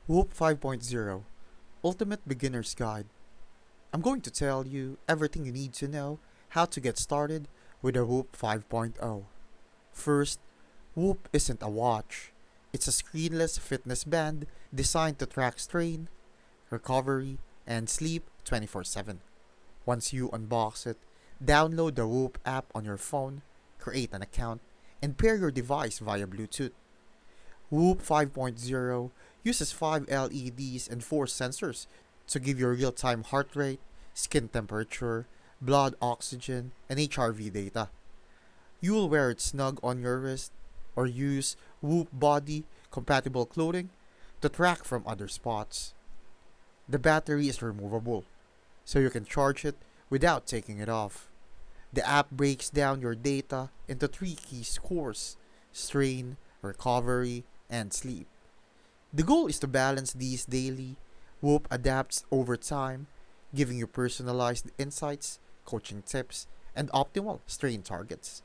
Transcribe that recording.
Whoop 5.0 Ultimate Beginner's Guide. I'm going to tell you everything you need to know how to get started with a Whoop 5.0. First, Whoop isn't a watch. It's a screenless fitness band designed to track strain, recovery, and sleep 24/7. Once you unbox it, download the Whoop app on your phone, create an account, and pair your device via Bluetooth. Whoop 5.0 uses 5 LEDs and 4 sensors to give you real time heart rate, skin temperature, blood oxygen, and HRV data. You'll wear it snug on your wrist or use Whoop body compatible clothing to track from other spots. The battery is removable, so you can charge it without taking it off. The app breaks down your data into three key scores: strain, recovery, and sleep. The goal is to balance these daily. Whoop adapts over time, giving you personalized insights, coaching tips, and optimal strain targets.